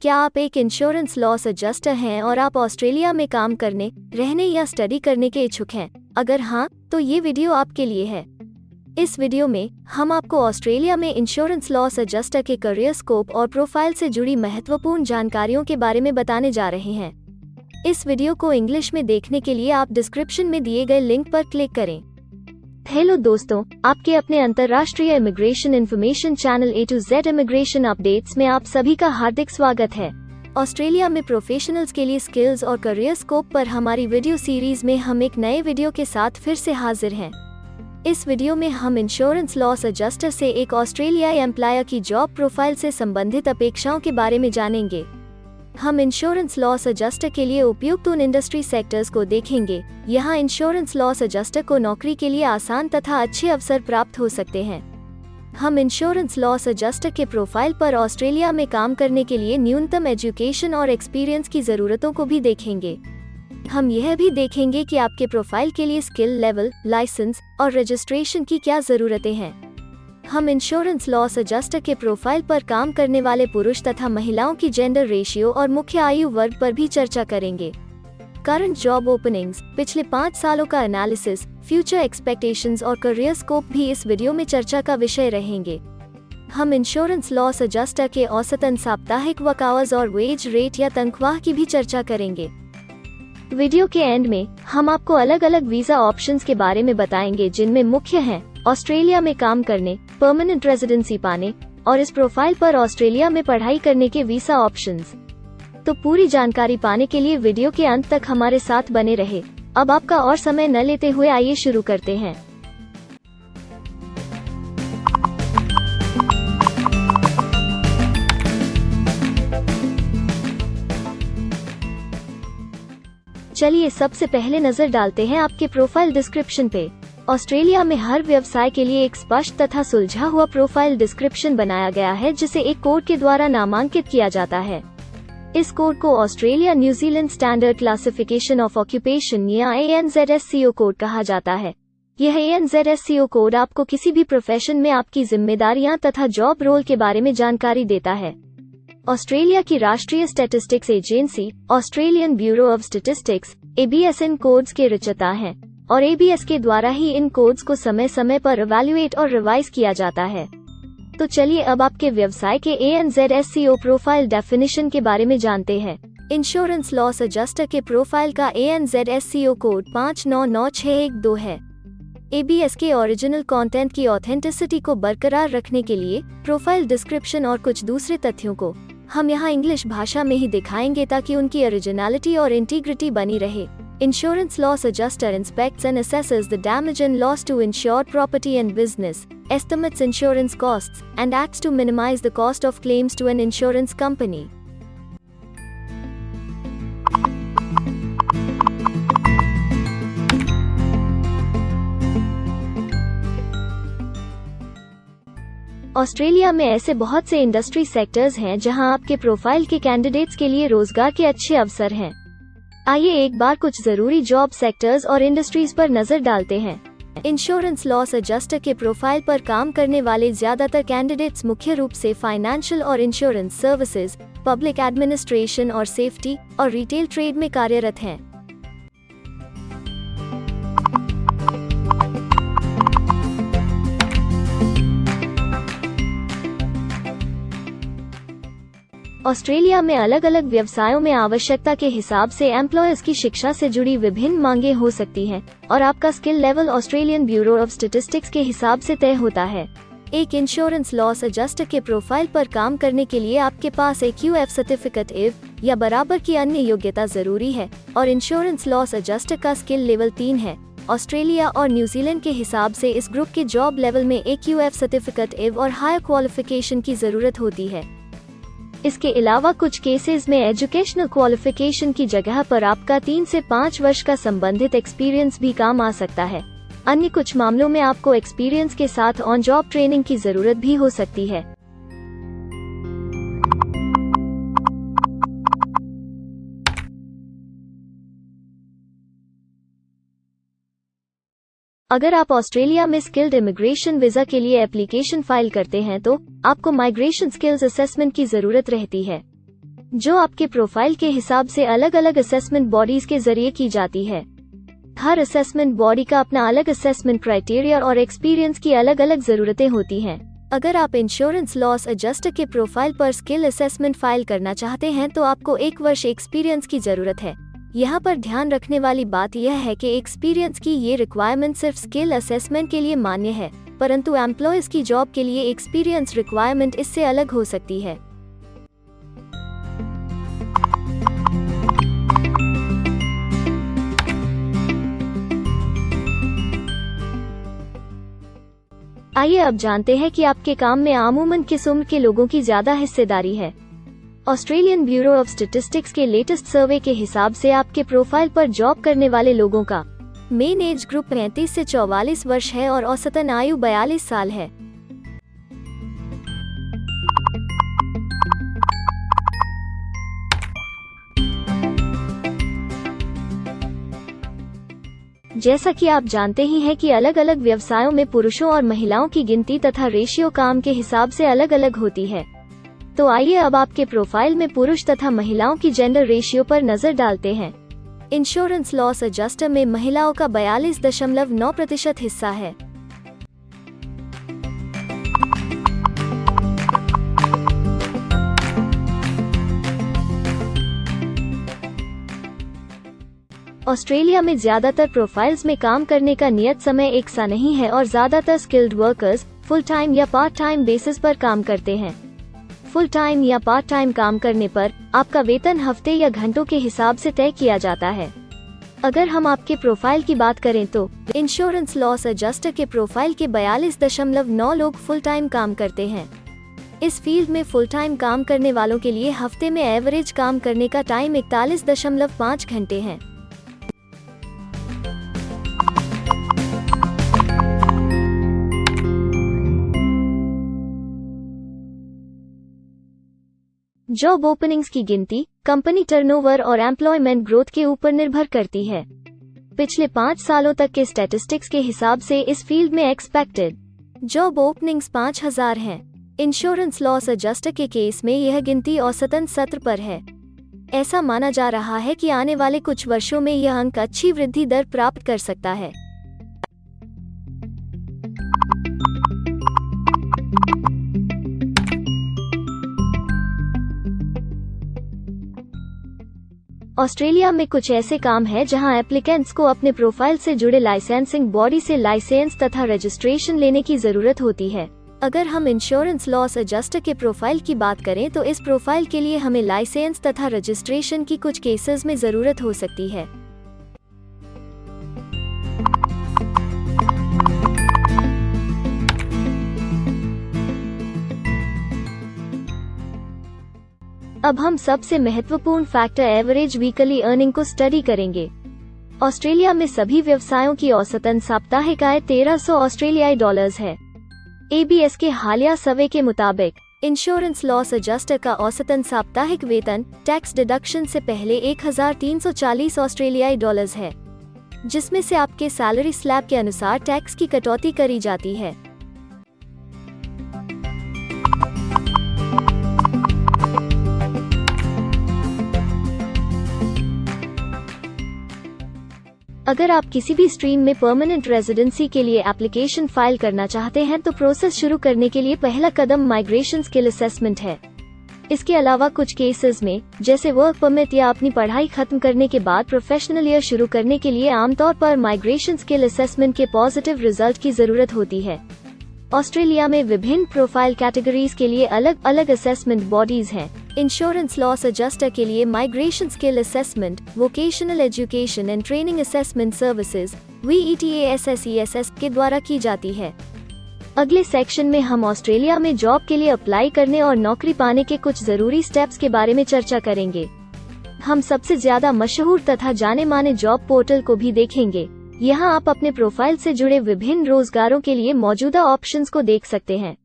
क्या आप एक इंश्योरेंस लॉस एडजस्टर हैं और आप ऑस्ट्रेलिया में काम करने, रहने या स्टडी करने के इच्छुक हैं? अगर हाँ, तो ये वीडियो आपके लिए है। इस वीडियो में हम आपको ऑस्ट्रेलिया में इंश्योरेंस लॉस एडजस्टर के करियर स्कोप और प्रोफाइल से जुड़ी महत्वपूर्ण जानकारियों के बारे में बताने जा रहे हैं। इस वीडियो को इंग्लिश में देखने के लिए आप डिस्क्रिप्शन में दिए गए लिंक पर क्लिक करें। हेलो दोस्तों, आपके अपने अंतर्राष्ट्रीय immigration information channel A to Z immigration updates में आप सभी का हार्दिक स्वागत है। ऑस्ट्रेलिया में प्रोफेशनल्स के लिए स्किल्स और करियर स्कोप पर हमारी वीडियो सीरीज में हम एक नए वीडियो के साथ फिर से हाजिर हैं। इस वीडियो में हम इंश्योरेंस लॉस एडजस्टर से एक ऑस्ट्रेलियाई एम्प्लॉयर की जॉब प्रोफाइल से संबंधित अपेक्षाओं के बारे में जानेंगे। हम इंश्योरेंस लॉस एडजस्टर के लिए उपयुक्त उन इंडस्ट्री सेक्टर्स को देखेंगे। यहाँ इंश्योरेंस लॉस एडजस्टर को नौकरी के लिए आसान तथा अच्छे अवसर प्राप्त हो सकते हैं। हम इंश्योरेंस लॉस एडजस्टर के प्रोफाइल पर ऑस्ट्रेलिया में काम करने के लिए न्यूनतम एजुकेशन और एक्सपीरियंस की जरूरतों को भी देखेंगे। हम यह भी देखेंगे कि आपके प्रोफाइल के लिए स्किल लेवल, लाइसेंस और रजिस्ट्रेशन की क्या जरूरतें हैं। हम इंश्योरेंस लॉस एडजस्टर के प्रोफाइल पर काम करने वाले पुरुष तथा महिलाओं की जेंडर रेशियो और मुख्य आयु वर्ग पर भी चर्चा करेंगे। करंट जॉब ओपनिंग्स, पिछले 5 सालों का एनालिसिस, फ्यूचर एक्सपेक्टेशंस और करियर स्कोप भी इस वीडियो में चर्चा का विषय रहेंगे। हम इंश्योरेंस लॉस एडजस्टर के औसतन साप्ताहिक वर्क आवर्स और वेज रेट या तनख्वाह की भी चर्चा करेंगे। वीडियो के एंड में हम आपको अलग अलग वीजा ऑप्शंस के बारे में बताएंगे, जिनमें मुख्य हैं ऑस्ट्रेलिया में काम करने, परमानेंट रेजिडेंसी पाने और इस प्रोफाइल पर ऑस्ट्रेलिया में पढ़ाई करने के वीजा ऑप्शंस। तो पूरी जानकारी पाने के लिए वीडियो के अंत तक हमारे साथ बने रहे। अब आपका और समय न लेते हुए आइए शुरू करते हैं। चलिए सबसे पहले नजर डालते हैं आपके प्रोफाइल डिस्क्रिप्शन पे। ऑस्ट्रेलिया में हर व्यवसाय के लिए एक स्पष्ट तथा सुलझा हुआ प्रोफाइल डिस्क्रिप्शन बनाया गया है, जिसे एक कोड के द्वारा नामांकित किया जाता है। इस कोड को Australia New Zealand standard classification of occupation या ANZSCO कोड कहा जाता है। यह ANZSCO कोड आपको किसी भी प्रोफेशन में आपकी जिम्मेदारियां तथा जॉब रोल के बारे में जानकारी देता है। ऑस्ट्रेलिया की राष्ट्रीय statistics agency Australian bureau of statistics ABS in codes के रचयिता हैं और ABS के द्वारा ही इन कोड्स को समय समय पर इवैल्यूएट और रिवाइज किया जाता है। तो चलिए अब आपके व्यवसाय के ANZSCO प्रोफाइल डेफिनेशन के बारे में जानते हैं। इंश्योरेंस लॉस एडजस्टर के प्रोफाइल का ANZSCO कोड 599612 है। ABS के ओरिजिनल कंटेंट की ऑथेंटिसिटी को बरकरार रखने के लिए प्रोफाइल डिस्क्रिप्शन और कुछ दूसरे तथ्यों को हम यहाँ इंग्लिश भाषा में ही दिखाएंगे, ताकि उनकी ओरिजिनलिटी और इंटीग्रिटी बनी रहे। Insurance loss adjuster inspects and assesses the damage and loss to insured property and business, estimates insurance costs, and acts to minimize the cost of claims to an insurance company. Australia में ऐसे बहुत से industry sectors हैं जहां आपके profile के candidates के लिए रोजगार के अच्छे अवसर हैं। आइए एक बार कुछ जरूरी जॉब सेक्टर्स और इंडस्ट्रीज पर नजर डालते हैं। इंश्योरेंस लॉस एडजस्टर के प्रोफाइल पर काम करने वाले ज्यादातर कैंडिडेट्स मुख्य रूप से फाइनेंशियल और इंश्योरेंस सर्विसेज, पब्लिक एडमिनिस्ट्रेशन और सेफ्टी और रिटेल ट्रेड में कार्यरत हैं। ऑस्ट्रेलिया में अलग अलग व्यवसायों में आवश्यकता के हिसाब से एम्प्लॉयर्स की शिक्षा से जुड़ी विभिन्न मांगें हो सकती हैं और आपका skill level Australian bureau of statistics के हिसाब से तय होता है। एक इंश्योरेंस लॉस एडजस्टर के प्रोफाइल पर काम करने के लिए आपके पास एक QF सर्टिफिकेट IF या बराबर की अन्य योग्यता जरूरी है और इंश्योरेंस लॉस एडजस्टर का स्किल लेवल 3 है। ऑस्ट्रेलिया और न्यूजीलैंड के हिसाब से इस ग्रुप के जॉब लेवल में एक QF सर्टिफिकेट IF और हायर क्वालिफिकेशन की जरूरत होती है। इसके अलावा कुछ केसेस में एजुकेशनल क्वालिफिकेशन की जगह पर आपका 3 से 5 वर्ष का संबंधित एक्सपीरियंस भी काम आ सकता है। अन्य कुछ मामलों में आपको एक्सपीरियंस के साथ ऑन जॉब ट्रेनिंग की जरूरत भी हो सकती है। अगर आप ऑस्ट्रेलिया में स्किल्ड इमिग्रेशन वीजा के लिए एप्लीकेशन फाइल करते हैं तो आपको माइग्रेशन स्किल्स असेसमेंट की जरूरत रहती है। जो आपके प्रोफाइल के हिसाब से अलग अलग असेसमेंट बॉडीज के जरिए की जाती है। हर असेसमेंट बॉडी का अपना अलग असेसमेंट क्राइटेरिया और एक्सपीरियंस की अलग अलग जरूरतें होती हैं। अगर आप इंश्योरेंस लॉस एडजस्टर के प्रोफाइल पर स्किल असेसमेंट फाइल करना चाहते हैं तो आपको 1 वर्ष एक्सपीरियंस की जरूरत है। यहाँ पर ध्यान रखने वाली बात यह है कि एक्सपीरियंस की ये रिक्वायरमेंट सिर्फ स्किल असेसमेंट के लिए मान्य है, परंतु एम्प्लॉयज की जॉब के लिए एक्सपीरियंस रिक्वायरमेंट इससे अलग हो सकती है। आइए अब जानते हैं कि आपके काम में अमूमन किस उम्र के लोगों की ज्यादा हिस्सेदारी है। ऑस्ट्रेलियन ब्यूरो ऑफ स्टैटिस्टिक्स के लेटेस्ट सर्वे के हिसाब से आपके प्रोफाइल पर जॉब करने वाले लोगों का मेन एज ग्रुप 35 से 44 वर्ष है और औसतन आयु 42 साल है। जैसा कि आप जानते ही हैं कि अलग अलग व्यवसायों में पुरुषों और महिलाओं की गिनती तथा रेशियो काम के हिसाब से अलग अलग होती है। तो आइए अब आपके प्रोफाइल में पुरुष तथा महिलाओं की जेंडर रेशियो पर नजर डालते हैं। इंश्योरेंस लॉस एडजस्टर में महिलाओं का 42.9% हिस्सा है। ऑस्ट्रेलिया में ज्यादातर प्रोफाइल्स में काम करने का नियत समय एक सा नहीं है और ज्यादातर स्किल्ड वर्कर्स फुल टाइम या पार्ट टाइम बेसिस पर काम करते हैं। फुल टाइम या पार्ट टाइम काम करने पर आपका वेतन हफ्ते या घंटों के हिसाब से तय किया जाता है। अगर हम आपके प्रोफाइल की बात करें तो इंश्योरेंस लॉस एडजस्टर के प्रोफाइल के 42.9 लोग फुल टाइम काम करते हैं। इस फील्ड में फुल टाइम काम करने वालों के लिए हफ्ते में एवरेज काम करने का टाइम 41.5 घंटे है। जॉब ओपनिंग्स की गिनती कंपनी टर्नओवर और एम्प्लॉयमेंट ग्रोथ के ऊपर निर्भर करती है। पिछले 5 सालों तक के स्टैटिस्टिक्स के हिसाब से इस फील्ड में एक्सपेक्टेड जॉब ओपनिंग्स 5000 हैं। इंश्योरेंस लॉस एडजस्टर के केस में यह गिनती औसतन 17 पर है। ऐसा माना जा रहा है कि आने वाले कुछ वर्षों में यह अंक अच्छी वृद्धि दर प्राप्त कर सकता है। ऑस्ट्रेलिया में कुछ ऐसे काम हैं जहां एप्लीकेंट्स को अपने प्रोफाइल से जुड़े लाइसेंसिंग बॉडी से लाइसेंस तथा रजिस्ट्रेशन लेने की जरूरत होती है। अगर हम इंश्योरेंस लॉस एडजस्टर के प्रोफाइल की बात करें तो इस प्रोफाइल के लिए हमें लाइसेंस तथा रजिस्ट्रेशन की कुछ केसेस में जरूरत हो सकती है। अब हम सबसे महत्वपूर्ण फैक्टर एवरेज वीकली अर्निंग को स्टडी करेंगे। ऑस्ट्रेलिया में सभी व्यवसायों की औसतन साप्ताहिक आय 1300 ऑस्ट्रेलियाई डॉलर्स है। ABS के हालिया सर्वे के मुताबिक इंश्योरेंस लॉस एडजस्टर का औसतन साप्ताहिक वेतन टैक्स डिडक्शन से पहले 1340 ऑस्ट्रेलियाई डॉलर्स है, जिसमें से आपके सैलरी स्लैब के अनुसार टैक्स की कटौती करी जाती है। अगर आप किसी भी स्ट्रीम में परमानेंट रेजिडेंसी के लिए एप्लीकेशन फाइल करना चाहते हैं तो प्रोसेस शुरू करने के लिए पहला कदम माइग्रेशन स्किल असेसमेंट है। इसके अलावा कुछ केसेस में जैसे वर्क परमिट या अपनी पढ़ाई खत्म करने के बाद प्रोफेशनल ईयर शुरू करने के लिए आमतौर पर माइग्रेशन स्किल असेसमेंट के पॉजिटिव रिजल्ट की जरूरत होती है। ऑस्ट्रेलिया में विभिन्न प्रोफाइल कैटेगरीज के लिए अलग अलग असेसमेंट बॉडीज हैं। इंश्योरेंस लॉस एडजस्टर के लिए migration skill assessment vocational education and training assessment services VETASSESS के द्वारा की जाती है। अगले सेक्शन में हम ऑस्ट्रेलिया में जॉब के लिए अप्लाई करने और नौकरी पाने के कुछ जरूरी स्टेप्स के बारे में चर्चा करेंगे। हम सबसे ज्यादा मशहूर तथा जाने माने जॉब पोर्टल को भी देखेंगे। यहाँ आप अपने प्रोफाइल से जुड़े विभिन्न रोजगारों के लिए मौजूदा ऑप्शंस को देख सकते हैं।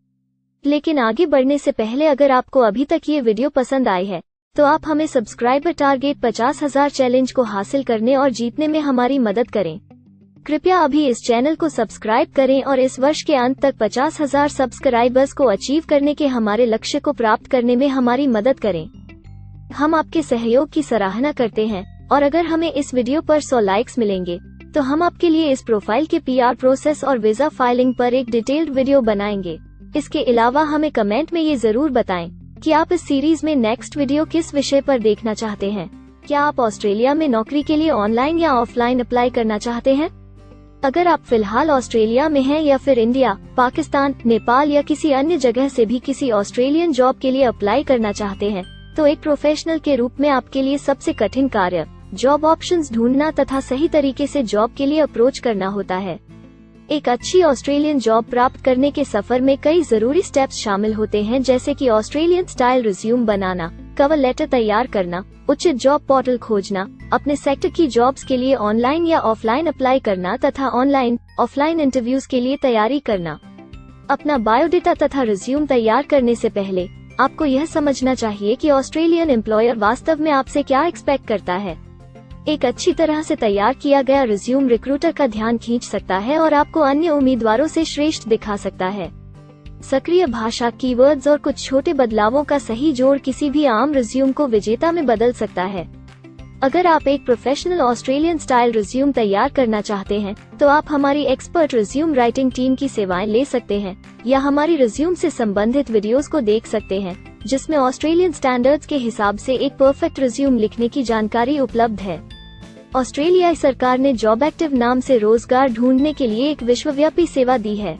लेकिन आगे बढ़ने से पहले अगर आपको अभी तक ये वीडियो पसंद आई है तो आप हमें सब्सक्राइबर टारगेट 50,000 चैलेंज को हासिल करने और जीतने में हमारी मदद करें। कृपया अभी इस चैनल को सब्सक्राइब करें और इस वर्ष के अंत तक 50,000 सब्सक्राइबर्स को अचीव करने के हमारे लक्ष्य को प्राप्त करने में हमारी मदद करें। हम आपके सहयोग की सराहना करते हैं और अगर हमें इस वीडियो पर 100 लाइक्स मिलेंगे तो हम आपके लिए इस प्रोफाइल के PR प्रोसेस और वीजा फाइलिंग पर एक डिटेल्ड वीडियो बनाएंगे। इसके अलावा हमें कमेंट में ये जरूर बताएं कि आप इस सीरीज में नेक्स्ट वीडियो किस विषय पर देखना चाहते हैं। क्या आप ऑस्ट्रेलिया में नौकरी के लिए ऑनलाइन या ऑफलाइन अप्लाई करना चाहते हैं? अगर आप फिलहाल ऑस्ट्रेलिया में हैं या फिर इंडिया, पाकिस्तान, नेपाल या किसी अन्य जगह से भी किसी ऑस्ट्रेलियन जॉब के लिए अप्लाई करना चाहते हैं, तो एक प्रोफेशनल के रूप में आपके लिए सबसे कठिन कार्य जॉब ऑप्शंस ढूंढना तथा सही तरीके से जॉब के लिए अप्रोच करना होता है। एक अच्छी ऑस्ट्रेलियन जॉब प्राप्त करने के सफर में कई जरूरी स्टेप्स शामिल होते हैं, जैसे कि ऑस्ट्रेलियन स्टाइल रिज्यूम बनाना, कवर लेटर तैयार करना, उचित जॉब पोर्टल खोजना, अपने सेक्टर की जॉब्स के लिए ऑनलाइन या ऑफलाइन अप्लाई करना तथा ऑनलाइन ऑफलाइन इंटरव्यूज के लिए तैयारी करना। अपना बायोडेटा तथा रिज्यूम तैयार करने से पहले आपको यह समझना चाहिए कि ऑस्ट्रेलियन एम्प्लॉयर वास्तव में आपसे क्या एक्सपेक्ट करता है। एक अच्छी तरह से तैयार किया गया रिज्यूम रिक्रूटर का ध्यान खींच सकता है और आपको अन्य उम्मीदवारों से श्रेष्ठ दिखा सकता है। सक्रिय भाषा, कीवर्ड्स और कुछ छोटे बदलावों का सही जोड़ किसी भी आम रिज्यूम को विजेता में बदल सकता है। अगर आप एक प्रोफेशनल ऑस्ट्रेलियन स्टाइल रिज्यूम तैयार करना चाहते हैं, तो आप हमारी एक्सपर्ट रिज्यूम राइटिंग टीम की सेवाएं ले सकते हैं या हमारी रिज्यूम से संबंधित वीडियोस को देख सकते हैं, जिसमें ऑस्ट्रेलियन स्टैंडर्ड्स के हिसाब से एक परफेक्ट रिज्यूम लिखने की जानकारी उपलब्ध है। ऑस्ट्रेलियाई सरकार ने जॉब एक्टिव नाम से रोजगार ढूंढने के लिए एक विश्वव्यापी सेवा दी है।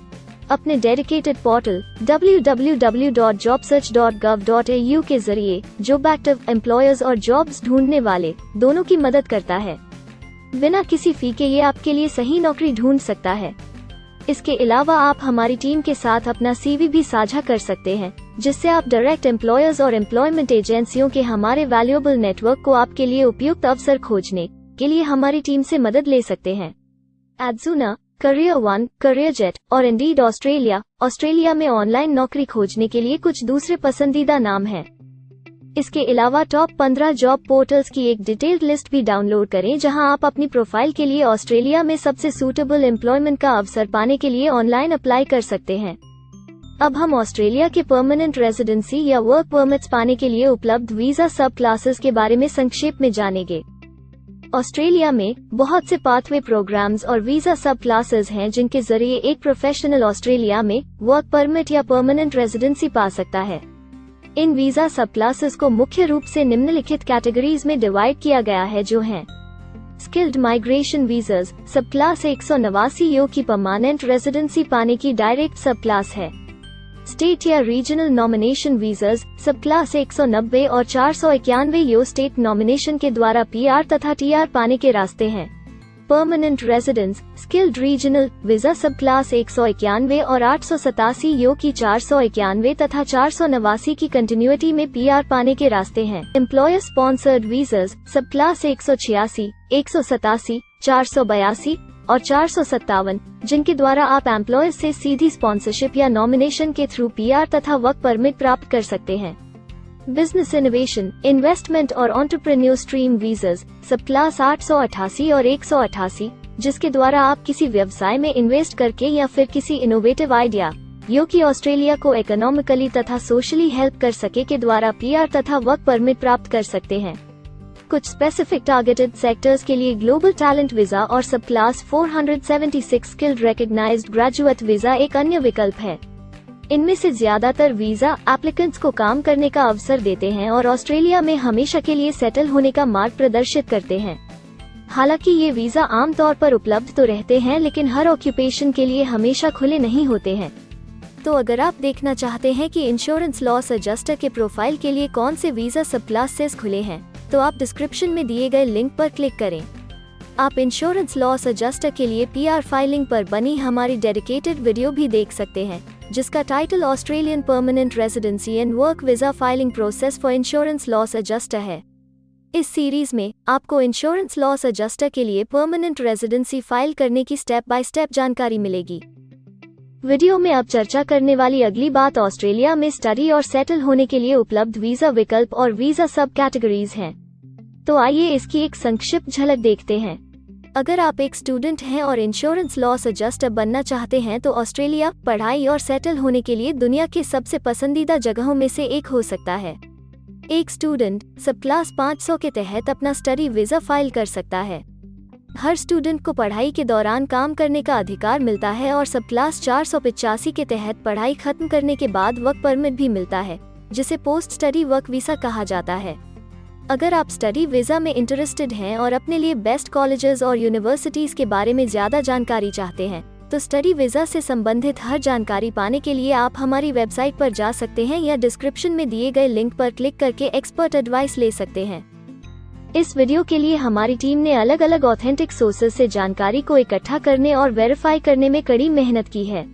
अपने डेडिकेटेड पोर्टल www.jobsearch.gov.au के जरिए जॉब एक्टिव एम्प्लॉयर्स और जॉब्स ढूंढने वाले दोनों की मदद करता है। बिना किसी फी के ये आपके लिए सही नौकरी ढूंढ सकता है। इसके अलावा आप हमारी टीम के साथ अपना CV भी साझा कर सकते हैं, जिससे आप डायरेक्ट एम्प्लॉयर्स और एम्प्लॉयमेंट एजेंसियों के हमारे वैल्यूएबल नेटवर्क को आपके लिए उपयुक्त अवसर खोजने के लिए हमारी टीम से मदद ले सकते हैं। एडजूना, करियर वन, करियर जेट और इंडीड ऑस्ट्रेलिया में ऑनलाइन नौकरी खोजने के लिए कुछ दूसरे पसंदीदा नाम हैं। इसके अलावा टॉप 15 जॉब पोर्टल्स की एक डिटेल्ड लिस्ट भी डाउनलोड करें, जहां आप अपनी प्रोफाइल के लिए ऑस्ट्रेलिया में सबसे सूटेबल एम्प्लॉयमेंट का अवसर पाने के लिए ऑनलाइन अप्लाई कर सकते हैं। अब हम ऑस्ट्रेलिया के परमानेंट रेजिडेंसी या वर्क परमिट्स पाने के लिए उपलब्ध वीजा सब क्लासेस के बारे में संक्षेप में जानेंगे। ऑस्ट्रेलिया में बहुत से पाथवे प्रोग्राम्स और वीजा सब क्लासेस हैं, जिनके जरिए एक प्रोफेशनल ऑस्ट्रेलिया में वर्क परमिट या परमानेंट रेजिडेंसी पा सकता है। इन वीजा सब क्लासेस को मुख्य रूप से निम्नलिखित कैटेगरीज में डिवाइड किया गया है, जो हैं स्किल्ड माइग्रेशन वीजास सब क्लास 189 यो की परमानेंट रेजिडेंसी पाने की डायरेक्ट सब क्लास है। स्टेट या रीजनल नॉमिनेशन वीजास सब क्लास 190 और 491 यो स्टेट नॉमिनेशन के द्वारा PR तथा TR पाने के रास्ते हैं। Permanent residence skilled regional visa सब क्लास 191 और 887 यो की 491 तथा 489 की कंटिन्यूटी में PR पाने के रास्ते हैं। एम्प्लॉयर स्पॉन्सर्ड वीजास सब क्लास 186, 187, 482 और 457, जिनके द्वारा आप एम्प्लॉयर से सीधी स्पॉन्सरशिप या नॉमिनेशन के थ्रू PR तथा वर्क परमिट प्राप्त कर सकते हैं। बिजनेस इनोवेशन, इन्वेस्टमेंट और एंटरप्रेन्योर स्ट्रीम वीजास सब क्लास 888 और 188, जिसके द्वारा आप किसी व्यवसाय में इन्वेस्ट करके या फिर किसी इनोवेटिव आइडिया जो कि ऑस्ट्रेलिया को इकोनॉमिकली तथा सोशली हेल्प कर सके के द्वारा PR तथा वर्क परमिट प्राप्त कर सकते हैं। कुछ स्पेसिफिक टारगेटेड सेक्टर्स के लिए ग्लोबल टैलेंट वीजा और subclass 476 skilled recognised graduate visa एक अन्य विकल्प है। इनमें से ज्यादातर वीजा एप्लीकेंट्स को काम करने का अवसर देते हैं और ऑस्ट्रेलिया में हमेशा के लिए सेटल होने का मार्ग प्रदर्शित करते हैं। हालांकि ये वीजा आमतौर पर उपलब्ध तो रहते हैं, लेकिन हर ऑक्यूपेशन के लिए हमेशा खुले नहीं होते हैं। तो अगर आप देखना चाहते हैं कि इंश्योरेंस लॉस एडजस्टर के प्रोफाइल के लिए कौन से वीजा सब क्लासेस खुले हैं, तो आप डिस्क्रिप्शन में दिए गए लिंक पर क्लिक करें। आप इंश्योरेंस लॉस एडजस्टर के लिए PR फाइलिंग पर बनी हमारी डेडिकेटेड वीडियो भी देख सकते हैं, जिसका title Australian permanent residency and work visa filing process for insurance loss adjuster है। इस सीरीज में आपको इंश्योरेंस लॉस एडजस्टर के लिए परमानेंट रेजिडेंसी फाइल करने की स्टेप बाय स्टेप जानकारी मिलेगी। वीडियो में अब चर्चा करने वाली अगली बात ऑस्ट्रेलिया में स्टडी और सेटल होने के लिए उपलब्ध वीजा विकल्प और वीजा सब कैटेगरीज हैं। तो आइए इसकी एक संक्षिप्त झलक देखते हैं। अगर आप एक स्टूडेंट हैं और इंश्योरेंस लॉस एडजस्टर बनना चाहते हैं, तो ऑस्ट्रेलिया पढ़ाई और सेटल होने के लिए दुनिया के सबसे पसंदीदा जगहों में से एक हो सकता है। एक स्टूडेंट सब क्लास 500 के तहत अपना स्टडी वीज़ा फाइल कर सकता है। हर स्टूडेंट को पढ़ाई के दौरान काम करने का अधिकार मिलता है और सब क्लास 485 के तहत पढ़ाई खत्म करने के बाद वर्क परमिट भी मिलता है, जिसे पोस्ट स्टडी वर्क वीज़ा कहा जाता है। अगर आप स्टडी वीज़ा में इंटरेस्टेड हैं और अपने लिए बेस्ट कॉलेजेस और यूनिवर्सिटीज़ के बारे में ज़्यादा जानकारी चाहते हैं, तो स्टडी वीज़ा से संबंधित हर जानकारी पाने के लिए आप हमारी वेबसाइट पर जा सकते हैं या डिस्क्रिप्शन में दिए गए लिंक पर क्लिक करके एक्सपर्ट एडवाइस ले सकते हैं। इस वीडियो के लिए हमारी टीम ने अलग अलग ऑथेंटिक सोर्सेज से जानकारी को इकट्ठा करने और वेरीफाई करने में कड़ी मेहनत की है।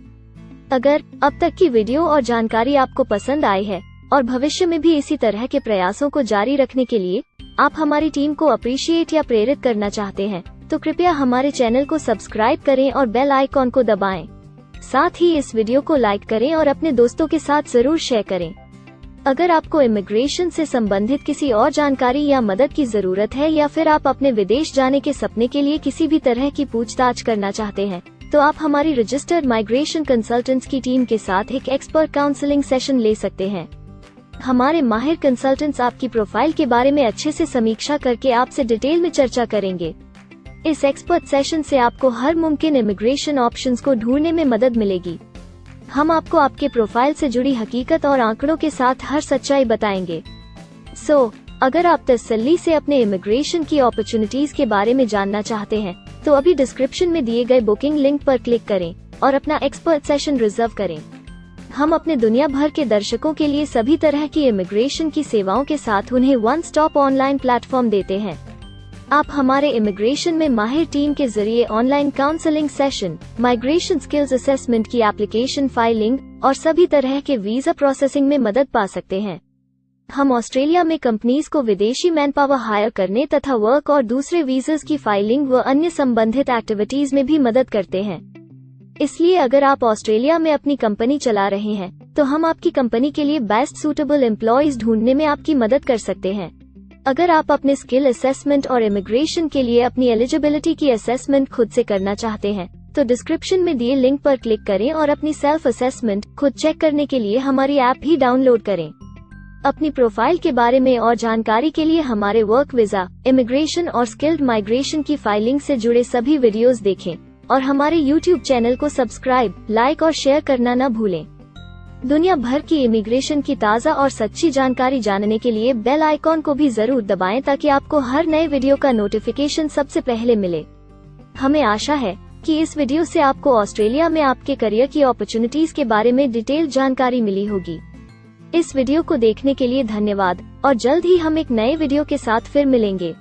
अगर अब तक की वीडियो और जानकारी आपको पसंद आई है और भविष्य में भी इसी तरह के प्रयासों को जारी रखने के लिए आप हमारी टीम को अप्रिशिएट या प्रेरित करना चाहते हैं, तो कृपया हमारे चैनल को सब्सक्राइब करें और बेल आइकॉन को दबाएं। साथ ही इस वीडियो को लाइक करें और अपने दोस्तों के साथ जरूर शेयर करें। अगर आपको इमिग्रेशन से संबंधित किसी और जानकारी या मदद की जरूरत है या फिर आप अपने विदेश जाने के सपने के लिए किसी भी तरह की पूछताछ करना चाहते हैं, तो आप हमारी रजिस्टर्ड माइग्रेशन कंसल्टेंट्स की टीम के साथ एक एक्सपर्ट काउंसलिंग सेशन ले सकते हैं। हमारे माहिर कंसल्टेंट्स आपकी प्रोफाइल के बारे में अच्छे से समीक्षा करके आपसे डिटेल में चर्चा करेंगे। इस एक्सपर्ट सेशन से आपको हर मुमकिन इमिग्रेशन ऑप्शंस को ढूंढने में मदद मिलेगी। हम आपको आपके प्रोफाइल से जुड़ी हकीकत और आंकड़ों के साथ हर सच्चाई बताएंगे। अगर आप तसल्ली से अपने इमिग्रेशन की अपॉर्चुनिटीज के बारे में जानना चाहते हैं, तो अभी डिस्क्रिप्शन में दिए गए बुकिंग लिंक पर क्लिक करें और अपना एक्सपर्ट सेशन रिजर्व करें। हम अपने दुनिया भर के दर्शकों के लिए सभी तरह की इमिग्रेशन की सेवाओं के साथ उन्हें वन स्टॉप ऑनलाइन प्लेटफॉर्म देते हैं। आप हमारे इमिग्रेशन में माहिर टीम के जरिए online counselling session, migration skills assessment की एप्लीकेशन फाइलिंग और सभी तरह के वीजा प्रोसेसिंग में मदद पा सकते हैं। हम ऑस्ट्रेलिया में कंपनीज को विदेशी मैन पावर हायर करने तथा वर्क और दूसरे वीजास की फाइलिंग व अन्य संबंधित एक्टिविटीज में भी मदद करते हैं। इसलिए अगर आप ऑस्ट्रेलिया में अपनी कंपनी चला रहे हैं, तो हम आपकी कंपनी के लिए बेस्ट सूटेबल एम्प्लॉयज ढूंढने में आपकी मदद कर सकते हैं। अगर आप अपने स्किल असेसमेंट और इमिग्रेशन के लिए अपनी एलिजिबिलिटी की असेसमेंट खुद से करना चाहते हैं, तो डिस्क्रिप्शन में दिए लिंक पर क्लिक करें और अपनी सेल्फ असेसमेंट खुद चेक करने के लिए हमारी ऐप भी डाउनलोड करें। अपनी प्रोफाइल के बारे में और जानकारी के लिए हमारे वर्क वीजा, इमिग्रेशन और स्किल्ड माइग्रेशन की फाइलिंग से जुड़े सभी वीडियोस देखें और हमारे YouTube चैनल को सब्सक्राइब, लाइक और शेयर करना न भूलें। दुनिया भर की इमिग्रेशन की ताज़ा और सच्ची जानकारी जानने के लिए बेल आइकॉन को भी जरूर दबाएं ताकि आपको हर नए वीडियो का नोटिफिकेशन सबसे पहले मिले। हमें आशा है कि इस वीडियो से आपको ऑस्ट्रेलिया में आपके करियर की अपॉर्चुनिटीज के बारे में डिटेल जानकारी मिली होगी। इस वीडियो को देखने के लिए धन्यवाद और जल्द ही हम एक नए वीडियो के साथ फिर मिलेंगे।